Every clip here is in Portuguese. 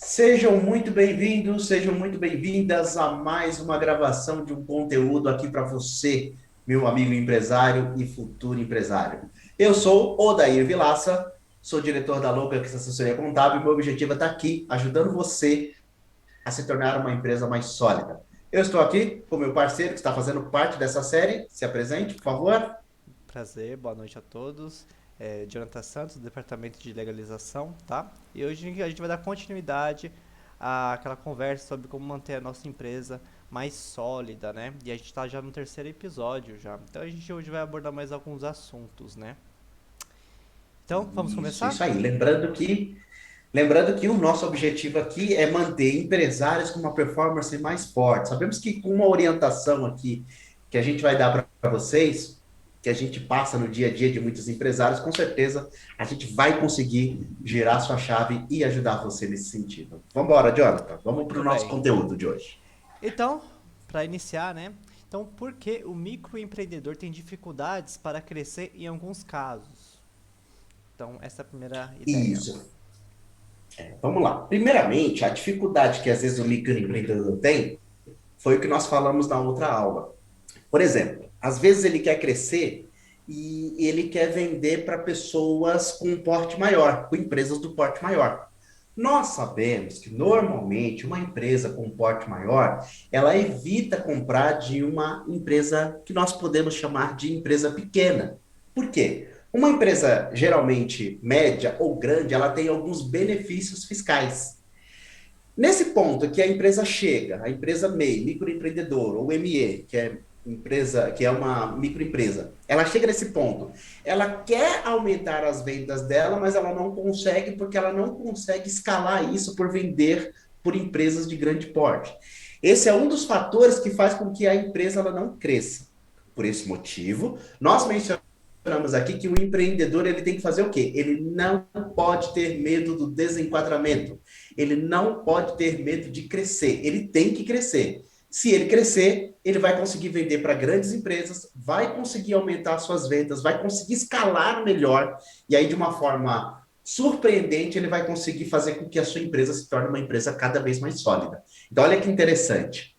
Sejam muito bem-vindos, sejam muito bem-vindas a mais uma gravação de um conteúdo aqui para você, meu amigo empresário e futuro empresário. Eu sou Odair Vilaça, sou diretor da Logax Assessoria Contábil e meu objetivo é estar aqui ajudando você a se tornar uma empresa mais sólida. Eu estou aqui com meu parceiro que está fazendo parte dessa série. Se apresente, por favor. Prazer, boa noite a todos. Jonathan Santos, do Departamento de Legalização, tá? E hoje a gente vai dar continuidade àquela conversa sobre como manter a nossa empresa mais sólida, né? E a gente está já no terceiro episódio já. Então a gente hoje vai abordar mais alguns assuntos, né? Então, vamos Isso começar? aí. Lembrando que o nosso objetivo aqui é manter empresários com uma performance mais forte. Sabemos que com uma orientação aqui que a gente vai dar para vocês, que a gente passa no dia a dia de muitos empresários, com certeza a gente vai conseguir girar sua chave e ajudar você nesse sentido. Vamos embora, Jonathan. Vamos para o Muito nosso bem. conteúdo de hoje. Então, para iniciar, né? Então, por que o microempreendedor tem dificuldades para crescer em alguns casos? Então, essa é a primeira ideia. Isso. Vamos lá. Primeiramente, a dificuldade que às vezes o microempreendedor tem foi o que nós falamos na outra aula. Por exemplo, às vezes ele quer crescer e ele quer vender para pessoas com um porte maior, com empresas do porte maior. Nós sabemos que normalmente uma empresa com um porte maior, ela evita comprar de uma empresa que nós podemos chamar de empresa pequena. Por quê? Uma empresa geralmente média ou grande, ela tem alguns benefícios fiscais. Nesse ponto que a empresa chega, a empresa MEI, microempreendedor, ou ME, que é empresa, que é uma microempresa, ela chega nesse ponto. Ela quer aumentar as vendas dela, mas ela não consegue porque ela não consegue escalar isso por vender por empresas de grande porte. Esse é um dos fatores que faz com que a empresa ela não cresça. Por esse motivo, nós mencionamos aqui que o empreendedor ele tem que fazer o quê? Ele não pode ter medo do desenquadramento. Ele não pode ter medo de crescer. Ele tem que crescer. Se ele crescer, ele vai conseguir vender para grandes empresas, vai conseguir aumentar suas vendas, vai conseguir escalar melhor, e aí, de uma forma surpreendente, ele vai conseguir fazer com que a sua empresa se torne uma empresa cada vez mais sólida. Então, olha que interessante.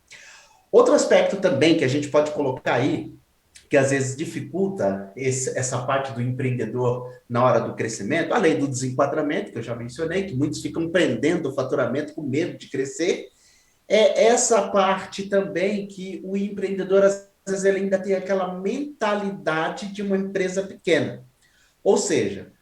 Outro aspecto também que a gente pode colocar aí, que às vezes dificulta essa parte do empreendedor na hora do crescimento, além do desenquadramento, que eu já mencionei, que muitos ficam prendendo o faturamento com medo de crescer, é essa parte também que o empreendedor, às vezes, ele ainda tem aquela mentalidade de uma empresa pequena. Ou seja,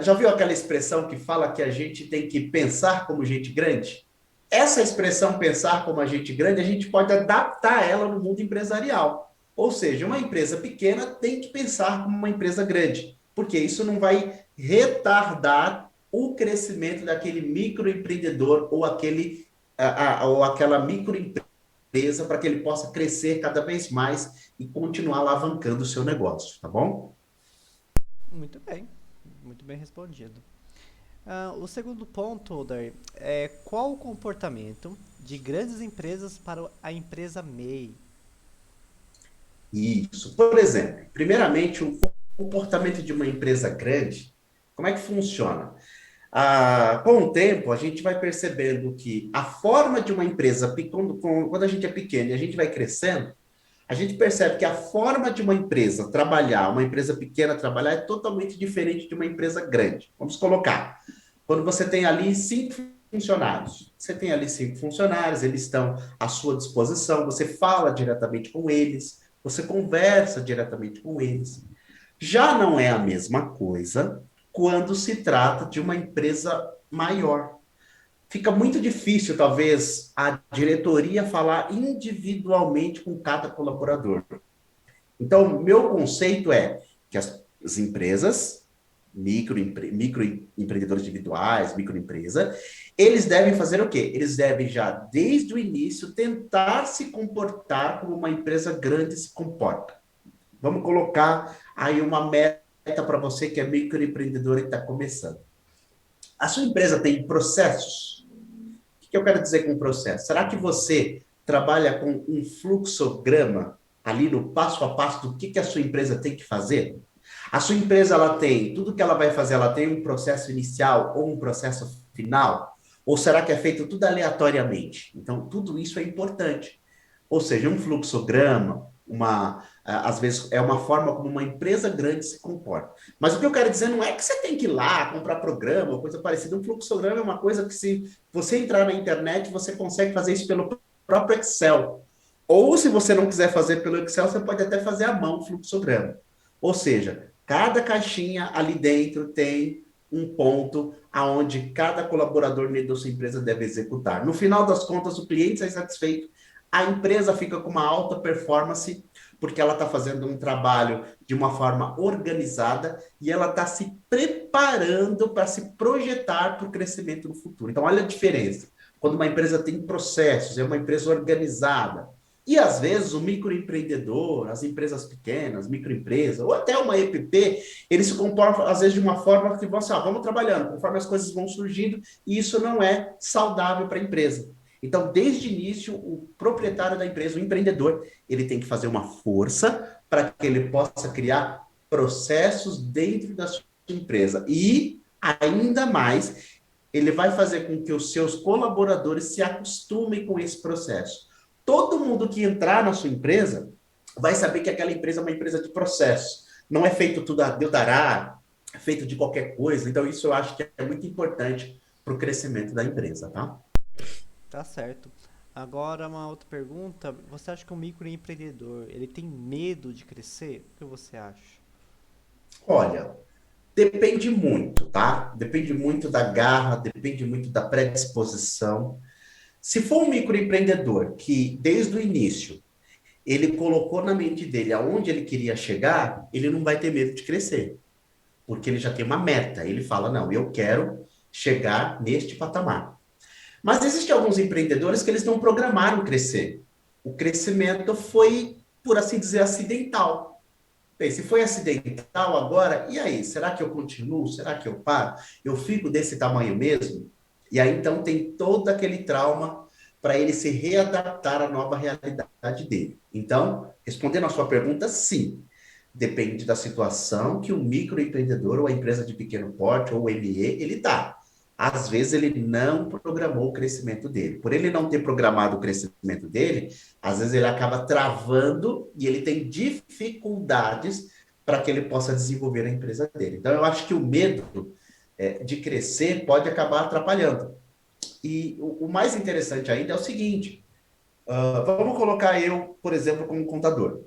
já viu aquela expressão que fala que a gente tem que pensar como gente grande? Essa expressão pensar como a gente grande, a gente pode adaptar ela no mundo empresarial. Ou seja, uma empresa pequena tem que pensar como uma empresa grande, porque isso não vai retardar o crescimento daquele microempreendedor ou ou aquela microempresa para que ele possa crescer cada vez mais e continuar alavancando o seu negócio, tá bom? Muito bem respondido. O segundo ponto, Oder, é qual o comportamento de grandes empresas para a empresa MEI? Isso. Por exemplo, primeiramente, o comportamento de uma empresa grande, como é que funciona? Com o tempo, a gente vai percebendo que a forma de uma empresa, quando a gente é pequeno e a gente vai crescendo, a gente percebe que a forma de uma empresa trabalhar, uma empresa pequena trabalhar, é totalmente diferente de uma empresa grande. Vamos colocar, quando você tem ali cinco funcionários, você tem ali cinco funcionários, eles estão à sua disposição, você fala diretamente com eles, você conversa diretamente com eles. Já não é a mesma coisa quando se trata de uma empresa maior. Fica muito difícil, talvez, a diretoria falar individualmente com cada colaborador. Então, meu conceito é que as empresas, microempreendedores individuais, microempresa, eles devem fazer o quê? Eles devem já, desde o início, tentar se comportar como uma empresa grande se comporta. Vamos colocar aí uma meta para você que é microempreendedor e está começando. A sua empresa tem processos? O que eu quero dizer com processo? Será que você trabalha com um fluxograma ali no passo a passo do que a sua empresa tem que fazer? A sua empresa ela tem, tudo que ela vai fazer, ela tem um processo inicial ou um processo final? Ou será que é feito tudo aleatoriamente? Então, tudo isso é importante. Ou seja, um fluxograma, às vezes é uma forma como uma empresa grande se comporta. Mas o que eu quero dizer não é que você tem que ir lá comprar programa ou coisa parecida. Um fluxograma é uma coisa que, se você entrar na internet, você consegue fazer isso pelo próprio Excel. Ou, se você não quiser fazer pelo Excel, você pode até fazer à mão o fluxograma. Ou seja, cada caixinha ali dentro tem um ponto aonde cada colaborador da sua empresa deve executar. No final das contas, o cliente sai satisfeito, a empresa fica com uma alta performance, porque ela está fazendo um trabalho de uma forma organizada e ela está se preparando para se projetar para o crescimento no futuro. Então, olha a diferença. Quando uma empresa tem processos, é uma empresa organizada, e às vezes o microempreendedor, as empresas pequenas, microempresa, ou até uma EPP, eles se comportam às vezes de uma forma que você, vamos trabalhando, conforme as coisas vão surgindo, e isso não é saudável para a empresa. Então, desde o início, o proprietário da empresa, o empreendedor, ele tem que fazer uma força para que ele possa criar processos dentro da sua empresa. E, ainda mais, ele vai fazer com que os seus colaboradores se acostumem com esse processo. Todo mundo que entrar na sua empresa vai saber que aquela empresa é uma empresa de processo. Não é feito tudo a Deus dará, é feito de qualquer coisa. Então, isso eu acho que é muito importante para o crescimento da empresa, tá? Tá certo. Agora, uma outra pergunta. Você acha que o microempreendedor, ele tem medo de crescer? O que você acha? Olha, depende muito, tá? Depende muito da garra, depende muito da predisposição. Se for um microempreendedor que, desde o início, ele colocou na mente dele aonde ele queria chegar, ele não vai ter medo de crescer, porque ele já tem uma meta. Ele fala: não, eu quero chegar neste patamar. Mas existem alguns empreendedores que eles não programaram crescer. O crescimento foi, por assim dizer, acidental. Bem, se foi acidental agora, e aí? Será que eu continuo? Será que eu paro? Eu fico desse tamanho mesmo? E aí, então, tem todo aquele trauma para ele se readaptar à nova realidade dele. Então, respondendo a sua pergunta, sim. Depende da situação que o microempreendedor ou a empresa de pequeno porte ou o ME, ele está. Às vezes ele não programou o crescimento dele. Por ele não ter programado o crescimento dele, às vezes ele acaba travando e ele tem dificuldades para que ele possa desenvolver a empresa dele. Então, eu acho que o medo de crescer pode acabar atrapalhando. E o mais interessante ainda é o seguinte: vamos colocar eu, por exemplo, como contador.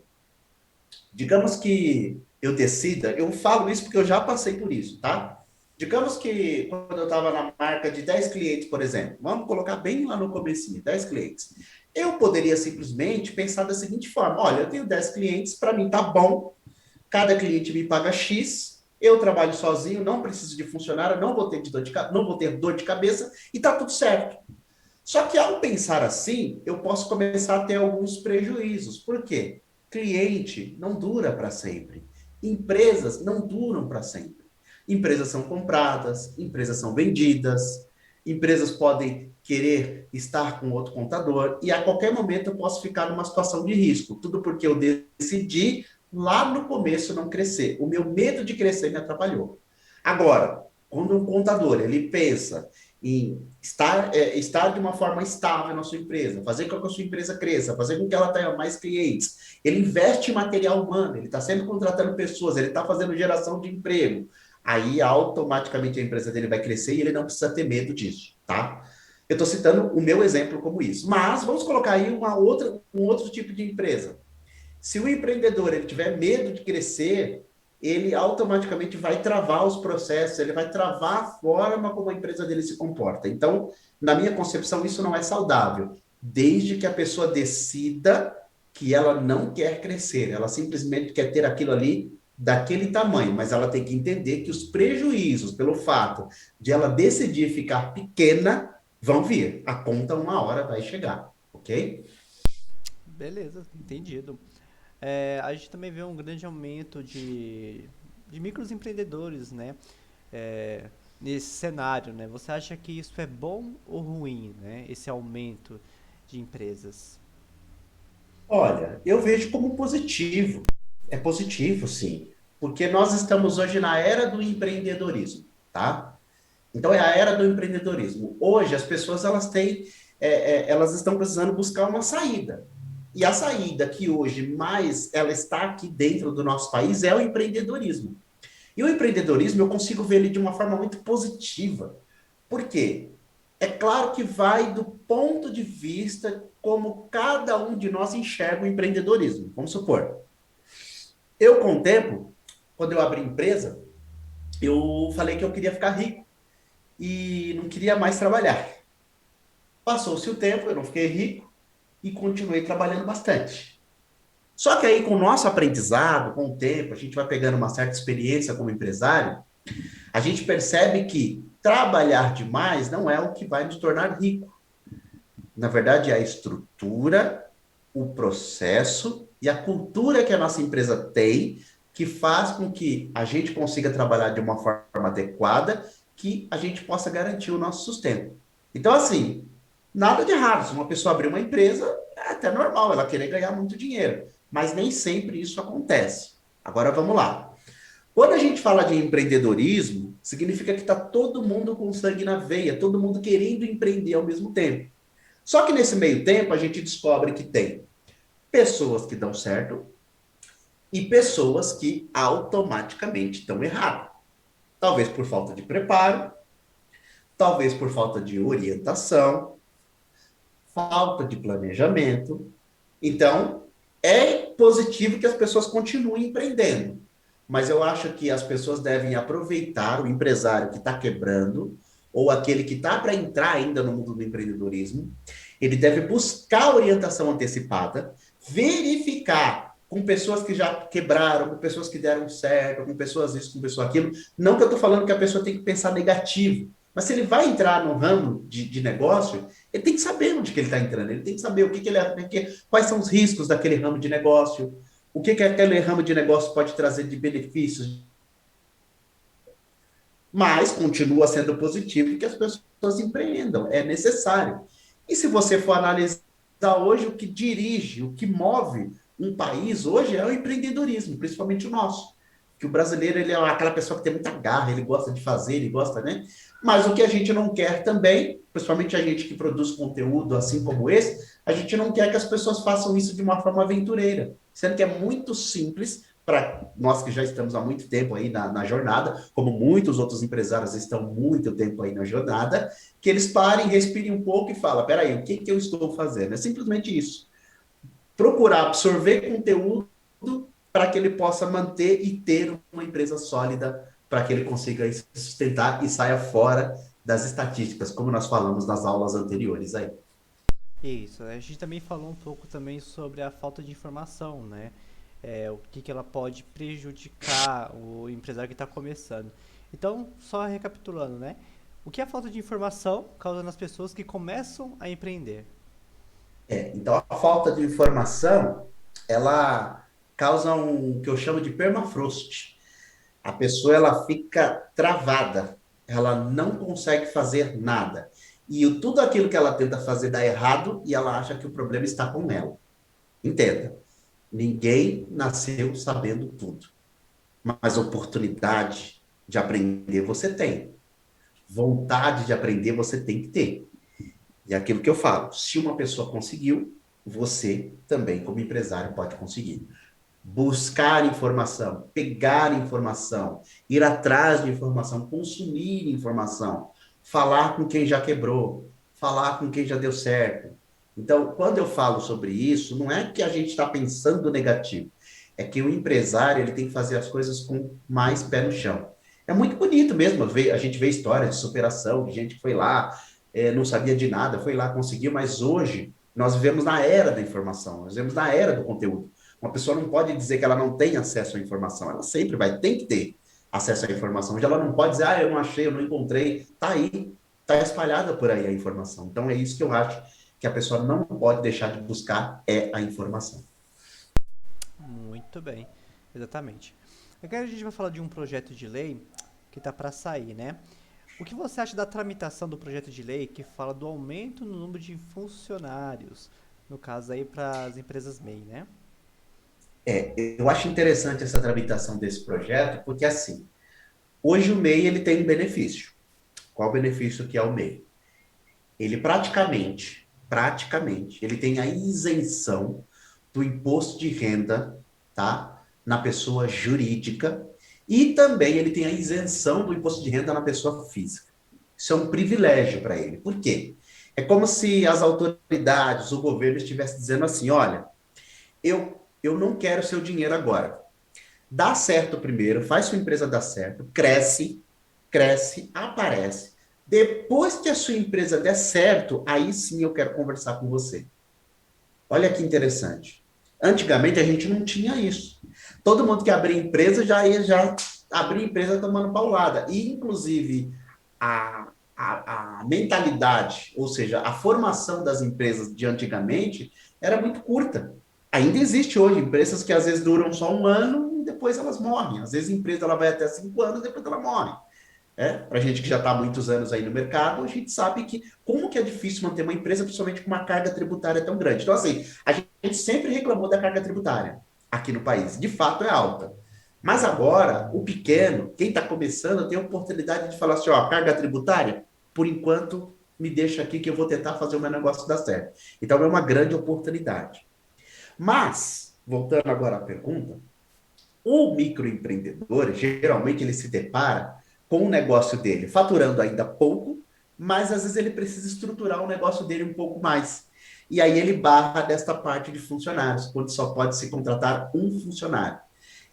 Digamos que eu decida, eu falo isso porque eu já passei por isso, tá? Digamos que quando eu estava na marca de 10 clientes, por exemplo, vamos colocar bem lá no comecinho, 10 clientes. Eu poderia simplesmente pensar da seguinte forma: olha, eu tenho 10 clientes, para mim tá bom, cada cliente me paga X, eu trabalho sozinho, não preciso de funcionário, não vou ter dor de cabeça e tá tudo certo. Só que, ao pensar assim, eu posso começar a ter alguns prejuízos. Por quê? Cliente não dura para sempre. Empresas não duram para sempre. Empresas são compradas, empresas são vendidas, empresas podem querer estar com outro contador e a qualquer momento eu posso ficar numa situação de risco. Tudo porque eu decidi lá no começo não crescer. O meu medo de crescer me atrapalhou. Agora, quando um contador ele pensa em estar de uma forma estável na sua empresa, fazer com que a sua empresa cresça, fazer com que ela tenha mais clientes. Ele investe em material humano, ele está sempre contratando pessoas, ele está fazendo geração de emprego. Aí, automaticamente, a empresa dele vai crescer e ele não precisa ter medo disso, tá? Eu estou citando o meu exemplo como isso. Mas vamos colocar aí um outro tipo de empresa. Se o empreendedor ele tiver medo de crescer, ele automaticamente vai travar os processos, ele vai travar a forma como a empresa dele se comporta. Então, na minha concepção, isso não é saudável, desde que a pessoa decida que ela não quer crescer, ela simplesmente quer ter aquilo ali daquele tamanho, mas ela tem que entender que os prejuízos pelo fato de ela decidir ficar pequena vão vir. A conta uma hora vai chegar, ok? Beleza, entendido. A gente também vê um grande aumento de microempreendedores, né? Nesse cenário, né? Você acha que isso é bom ou ruim, né? Esse aumento de empresas? Olha, eu vejo como positivo. É positivo, sim, porque nós estamos hoje na era do empreendedorismo, tá? Então é a era do empreendedorismo. Hoje as pessoas elas têm, elas estão precisando buscar uma saída. E a saída que hoje mais ela está aqui dentro do nosso país é o empreendedorismo. E o empreendedorismo eu consigo ver ele de uma forma muito positiva. Por quê? É claro que vai do ponto de vista como cada um de nós enxerga o empreendedorismo. Vamos supor, eu com o tempo, quando eu abri empresa, eu falei que eu queria ficar rico e não queria mais trabalhar. Passou-se o tempo, eu não fiquei rico e continuei trabalhando bastante. Só que aí, com o nosso aprendizado, com o tempo, a gente vai pegando uma certa experiência como empresário, a gente percebe que trabalhar demais não é o que vai nos tornar rico. Na verdade, é a estrutura, o processo e a cultura que a nossa empresa tem que faz com que a gente consiga trabalhar de uma forma adequada, que a gente possa garantir o nosso sustento. Então, assim, nada de errado. Se uma pessoa abrir uma empresa, é até normal ela querer ganhar muito dinheiro, mas nem sempre isso acontece. Agora vamos lá. Quando a gente fala de empreendedorismo, significa que está todo mundo com sangue na veia, todo mundo querendo empreender ao mesmo tempo. Só que nesse meio tempo a gente descobre que tem pessoas que dão certo e pessoas que automaticamente estão erradas. Talvez por falta de preparo, talvez por falta de orientação, falta de planejamento. Então, é positivo que as pessoas continuem empreendendo, mas eu acho que as pessoas devem aproveitar o empresário que está quebrando ou aquele que está para entrar ainda no mundo do empreendedorismo. Ele deve buscar orientação antecipada, verificar com pessoas que já quebraram, com pessoas que deram certo, com pessoas isso, com pessoas aquilo. Não que eu estou falando que a pessoa tem que pensar negativo, mas se ele vai entrar no ramo de negócio, ele tem que saber onde que ele está entrando, ele tem que saber o que, que ele é, quais são os riscos daquele ramo de negócio, o que, que aquele ramo de negócio pode trazer de benefícios, mas continua sendo positivo que as pessoas empreendam, é necessário. E se você for analisar hoje, o que dirige, o que move um país hoje é o empreendedorismo, principalmente o nosso. Que o brasileiro ele é aquela pessoa que tem muita garra, ele gosta de fazer, ele gosta, né? Mas o que a gente não quer também, principalmente a gente que produz conteúdo assim como esse, a gente não quer que as pessoas façam isso de uma forma aventureira, sendo que é muito simples para nós que já estamos há muito tempo aí na jornada, como muitos outros empresários estão muito tempo aí na jornada, que eles parem, respirem um pouco e falem, peraí, o que, que eu estou fazendo? É simplesmente isso. Procurar absorver conteúdo para que ele possa manter e ter uma empresa sólida, para que ele consiga se sustentar e saia fora das estatísticas, como nós falamos nas aulas anteriores aí. Isso, a gente também falou um pouco também sobre a falta de informação, né? O que, que ela pode prejudicar o empresário que está começando. Então, só recapitulando, né? O que a falta de informação causa nas pessoas que começam a empreender? Então, a falta de informação, ela causa um que eu chamo de permafrost. A pessoa ela fica travada, ela não consegue fazer nada. E tudo aquilo que ela tenta fazer dá errado e ela acha que o problema está com ela. Entenda, ninguém nasceu sabendo tudo, mas oportunidade de aprender você tem. Vontade de aprender você tem que ter. E é aquilo que eu falo, se uma pessoa conseguiu, você também, como empresário, pode conseguir. Buscar informação, pegar informação, ir atrás de informação, consumir informação, falar com quem já quebrou, falar com quem já deu certo. Então, quando eu falo sobre isso, não é que a gente está pensando negativo, é que o empresário ele tem que fazer as coisas com mais pé no chão. É muito bonito mesmo, a gente vê histórias de superação, de gente que foi lá, não sabia de nada, foi lá, conseguiu, mas hoje nós vivemos na era da informação, nós vivemos na era do conteúdo. Uma pessoa não pode dizer que ela não tem acesso à informação, ela sempre vai, tem que ter acesso à informação. Já ela não pode dizer, eu não achei, eu não encontrei, tá aí, tá espalhada por aí a informação. Então é isso que eu acho que a pessoa não pode deixar de buscar é a informação. Muito bem, exatamente. Agora a gente vai falar de um projeto de lei que está para sair, né? O que você acha da tramitação do projeto de lei que fala do aumento no número de funcionários, no caso aí para as empresas MEI, né? Eu acho interessante essa tramitação desse projeto, porque assim, hoje o MEI ele tem um benefício. Qual o benefício que é o MEI? Ele praticamente, ele tem a isenção do imposto de renda, tá? Na pessoa jurídica e também ele tem a isenção do imposto de renda na pessoa física. Isso é um privilégio para ele. Por quê? É como se as autoridades, o governo estivesse dizendo assim, olha, eu não quero seu dinheiro agora. Dá certo primeiro, faz sua empresa dar certo, cresce, aparece. Depois que a sua empresa der certo, aí sim eu quero conversar com você. Olha que interessante. Antigamente a gente não tinha isso. Todo mundo que abria empresa já abria empresa tomando paulada. E, inclusive, a mentalidade, ou seja, a formação das empresas de antigamente era muito curta. Ainda existe hoje empresas que às vezes duram só um ano e depois elas morrem. Às vezes a empresa ela vai até 5 anos e depois ela morre. Para a gente que já está há muitos anos aí no mercado, a gente sabe que como que é difícil manter uma empresa, principalmente com uma carga tributária tão grande. Então, assim, a gente sempre reclamou da carga tributária aqui no país. De fato, é alta. Mas agora, o pequeno, quem está começando, tem a oportunidade de falar assim, ó, carga tributária, por enquanto, me deixa aqui que eu vou tentar fazer o meu negócio dar certo. Então, é uma grande oportunidade. Mas, voltando agora à pergunta, o microempreendedor, geralmente, ele se depara com o negócio dele faturando ainda pouco, mas às vezes ele precisa estruturar o negócio dele um pouco mais. E aí ele barra desta parte de funcionários, onde só pode se contratar um funcionário.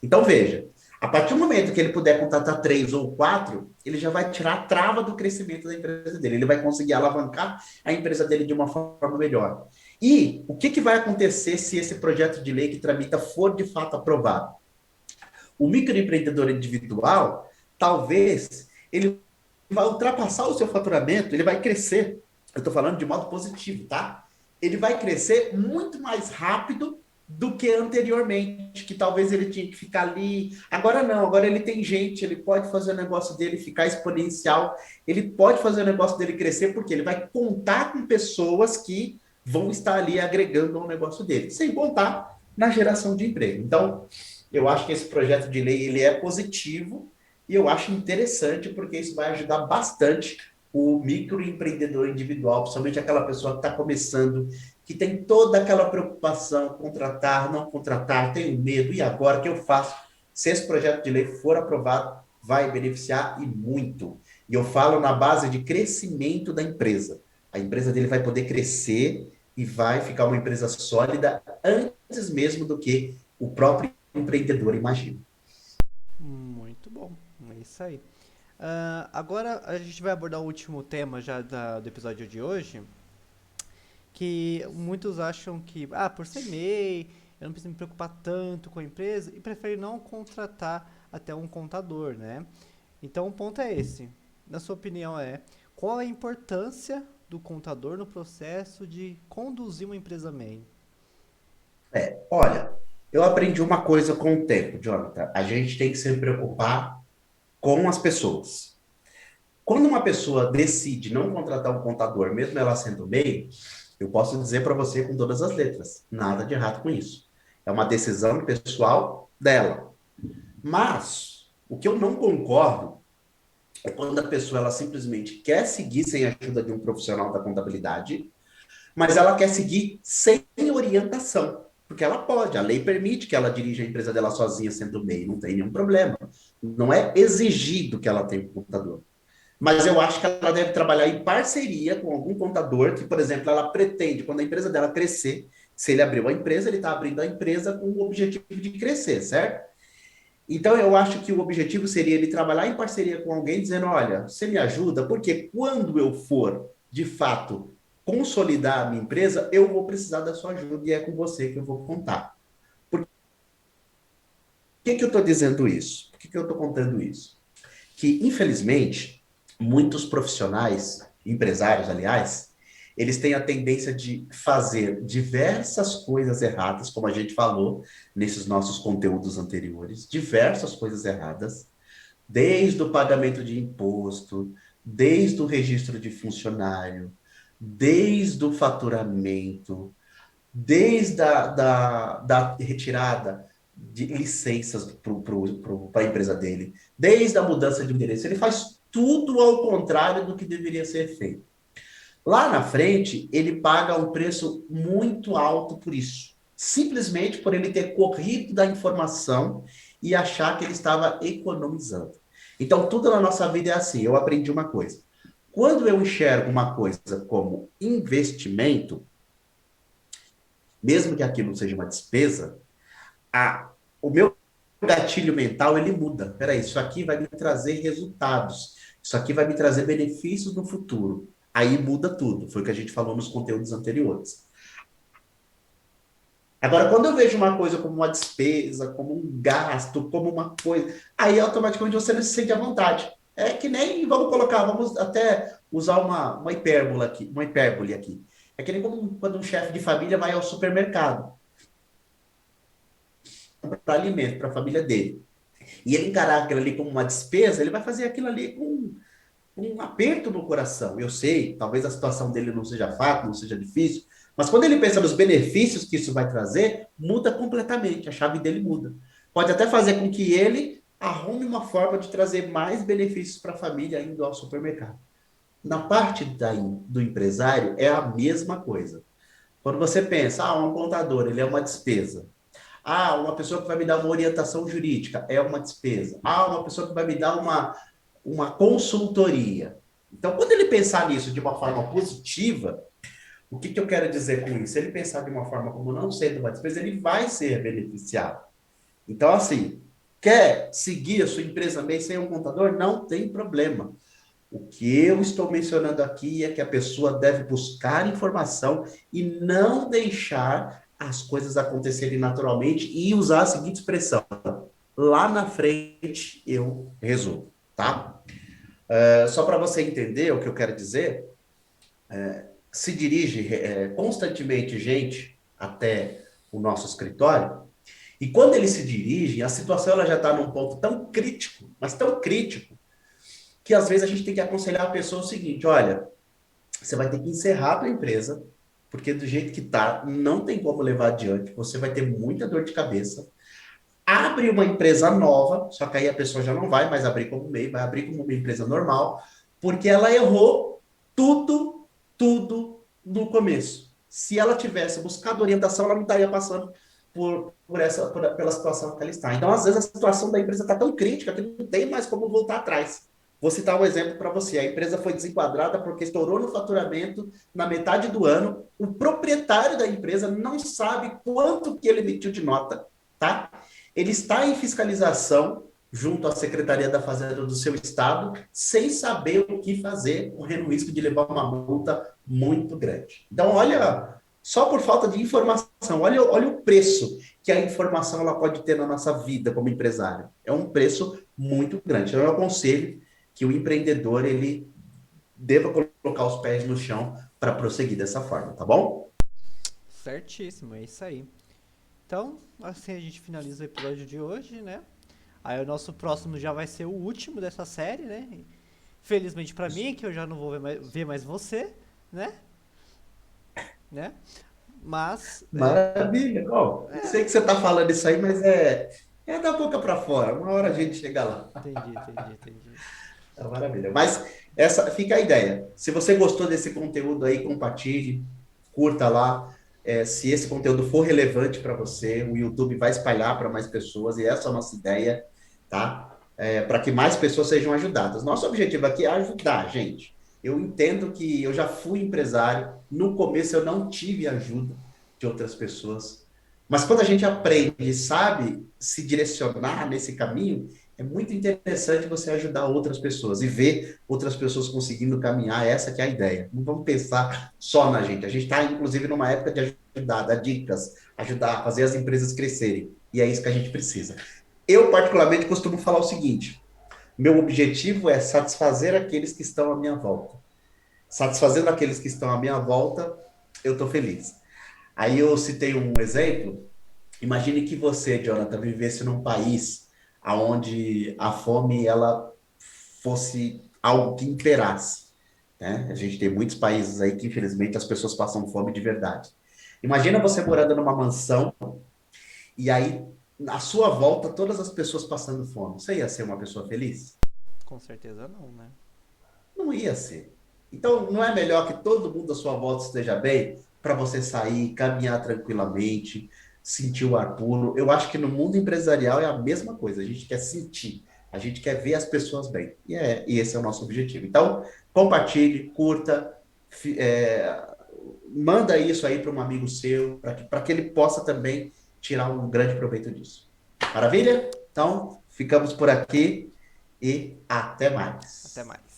Então, veja, a partir do momento que ele puder contratar 3 ou 4, ele já vai tirar a trava do crescimento da empresa dele. Ele vai conseguir alavancar a empresa dele de uma forma melhor. E o que, que vai acontecer se esse projeto de lei que tramita for de fato aprovado? O microempreendedor individual, talvez, ele vai ultrapassar o seu faturamento, ele vai crescer. Eu estou falando de modo positivo, tá? Ele vai crescer muito mais rápido do que anteriormente, que talvez ele tinha que ficar ali. Agora não, agora ele tem gente, ele pode fazer o negócio dele ficar exponencial, ele pode fazer o negócio dele crescer, porque ele vai contar com pessoas que vão estar ali agregando ao negócio dele, sem contar na geração de emprego. Então, eu acho que esse projeto de lei ele é positivo e eu acho interessante porque isso vai ajudar bastante o microempreendedor individual, principalmente aquela pessoa que está começando, que tem toda aquela preocupação, contratar, não contratar, tenho medo, e agora o que eu faço? Se esse projeto de lei for aprovado, vai beneficiar e muito. E eu falo na base de crescimento da empresa. A empresa dele vai poder crescer e vai ficar uma empresa sólida antes mesmo do que o próprio empreendedor imagina. Muito bom, é isso aí. Agora a gente vai abordar o último tema já do episódio de hoje, que muitos acham que, por ser MEI, eu não preciso me preocupar tanto com a empresa e preferem não contratar até um contador, né? Então o ponto é esse. Na sua opinião qual a importância do contador no processo de conduzir uma empresa MEI? Olha, eu aprendi uma coisa com o tempo, Jonathan. A gente tem que se preocupar com as pessoas. Quando uma pessoa decide não contratar um contador, mesmo ela sendo MEI, eu posso dizer para você com todas as letras, nada de errado com isso. É uma decisão pessoal dela. Mas o que eu não concordo é quando a pessoa ela simplesmente quer seguir sem a ajuda de um profissional da contabilidade, mas ela quer seguir sem orientação. Porque ela pode, a lei permite que ela dirija a empresa dela sozinha sendo MEI, não tem nenhum problema. Não é exigido que ela tenha um contador. Mas eu acho que ela deve trabalhar em parceria com algum contador que, por exemplo, ela pretende, quando a empresa dela crescer, se ele abriu a empresa, ele está abrindo a empresa com o objetivo de crescer, certo? Então, eu acho que o objetivo seria ele trabalhar em parceria com alguém, dizendo: olha, você me ajuda, porque quando eu for, de fato, consolidar a minha empresa, eu vou precisar da sua ajuda e é com você que eu vou contar. Por que eu estou dizendo isso? Por que eu estou contando isso? Que, infelizmente, muitos profissionais, empresários, aliás, eles têm a tendência de fazer diversas coisas erradas, como a gente falou nesses nossos conteúdos anteriores, diversas coisas erradas, desde o pagamento de imposto, desde o registro de funcionário, desde o faturamento, desde da retirada de licenças para a empresa dele, desde a mudança de endereço. Ele faz tudo ao contrário do que deveria ser feito. Lá na frente, ele paga um preço muito alto por isso. Simplesmente por ele ter corrido da informação e achar que ele estava economizando. Então, tudo na nossa vida é assim. Eu aprendi uma coisa. Quando eu enxergo uma coisa como investimento, mesmo que aquilo seja uma despesa, o meu gatilho mental ele muda. Peraí, isso aqui vai me trazer resultados. Isso aqui vai me trazer benefícios no futuro. Aí muda tudo. Foi o que a gente falou nos conteúdos anteriores. Agora, quando eu vejo uma coisa como uma despesa, como um gasto, como uma coisa, aí automaticamente você não se sente à vontade. É que nem, vamos colocar, vamos até usar uma hipérbole aqui. É que nem como quando um chefe de família vai ao supermercado para alimento para a família dele. E ele encarar aquilo ali como uma despesa, ele vai fazer aquilo ali com um aperto no coração. Eu sei, talvez a situação dele não seja fácil, não seja difícil, mas quando ele pensa nos benefícios que isso vai trazer, muda completamente, a chave dele muda. Pode até fazer com que ele arrume uma forma de trazer mais benefícios para a família indo ao supermercado. Na parte do empresário, é a mesma coisa. Quando você pensa, um contador, ele é uma despesa. Uma pessoa que vai me dar uma orientação jurídica é uma despesa. Uma pessoa que vai me dar uma consultoria. Então, quando ele pensar nisso de uma forma positiva, o que eu quero dizer com isso? Se ele pensar de uma forma como não sendo uma despesa, ele vai ser beneficiado. Então, assim, quer seguir a sua empresa bem sem um contador? Não tem problema. O que eu estou mencionando aqui é que a pessoa deve buscar informação e não deixar as coisas acontecerem naturalmente e usar a seguinte expressão: lá na frente eu resolvo, tá? Só para você entender o que eu quero dizer, se dirige constantemente gente até o nosso escritório, e quando eles se dirigem, a situação ela já está num ponto tão crítico, mas tão crítico, que às vezes a gente tem que aconselhar a pessoa o seguinte: olha, você vai ter que encerrar a tua empresa, porque do jeito que tá, não tem como levar adiante, você vai ter muita dor de cabeça. Abre uma empresa nova, só que aí a pessoa já não vai mais abrir como MEI, vai abrir como uma empresa normal, porque ela errou tudo no começo. Se ela tivesse buscado orientação, ela não estaria passando pela situação que ela está. Então, às vezes, a situação da empresa está tão crítica que não tem mais como voltar atrás. Vou citar um exemplo para você. A empresa foi desenquadrada porque estourou no faturamento na metade do ano. O proprietário da empresa não sabe quanto que ele emitiu de nota, tá? Ele está em fiscalização junto à Secretaria da Fazenda do seu estado, sem saber o que fazer, correndo o risco de levar uma multa muito grande. Então, olha, só por falta de informação, olha o preço que a informação ela pode ter na nossa vida como empresário. É um preço muito grande. Então, eu aconselho que o empreendedor ele deva colocar os pés no chão para prosseguir dessa forma, tá bom? Certíssimo, é isso aí. Então, assim a gente finaliza o episódio de hoje, né? Aí o nosso próximo já vai ser o último dessa série, né? Felizmente pra mim, que eu já não vou ver mais você, né? Né? Mas, Maravilha. Ó, eu sei que você está falando isso aí, mas é da boca para fora. Uma hora a gente chega lá. entendi. Maravilha. Mas essa fica a ideia. Se você gostou desse conteúdo aí, compartilhe, curta lá. Se esse conteúdo for relevante para você, o YouTube vai espalhar para mais pessoas, e essa é a nossa ideia, tá? Para que mais pessoas sejam ajudadas. Nosso objetivo aqui é ajudar, gente. Eu entendo que eu já fui empresário, no começo eu não tive ajuda de outras pessoas, mas quando a gente aprende e sabe se direcionar nesse caminho, é muito interessante você ajudar outras pessoas e ver outras pessoas conseguindo caminhar. Essa que é a ideia. Não vamos pensar só na gente. A gente está, inclusive, numa época de ajudar, dar dicas, ajudar a fazer as empresas crescerem. E é isso que a gente precisa. Eu, particularmente, costumo falar o seguinte: meu objetivo é satisfazer aqueles que estão à minha volta. Satisfazendo aqueles que estão à minha volta, eu estou feliz. Aí eu citei um exemplo. Imagine que você, Jonathan, vivesse num país onde a fome ela fosse algo que imperasse, né? A gente tem muitos países aí que, infelizmente, as pessoas passam fome de verdade. Imagina você morando numa mansão e aí, à sua volta, todas as pessoas passando fome. Você ia ser uma pessoa feliz? com certeza não, né? Não ia ser. Então, não é melhor que todo mundo à sua volta esteja bem para você sair, caminhar tranquilamente, sentir o ar puro? Eu acho que no mundo empresarial é a mesma coisa. A gente quer sentir, a gente quer ver as pessoas bem. E esse é o nosso objetivo. Então, compartilhe, curta, manda isso aí para um amigo seu, para que ele possa também tirar um grande proveito disso. Maravilha? Então, ficamos por aqui e até Até mais. mais.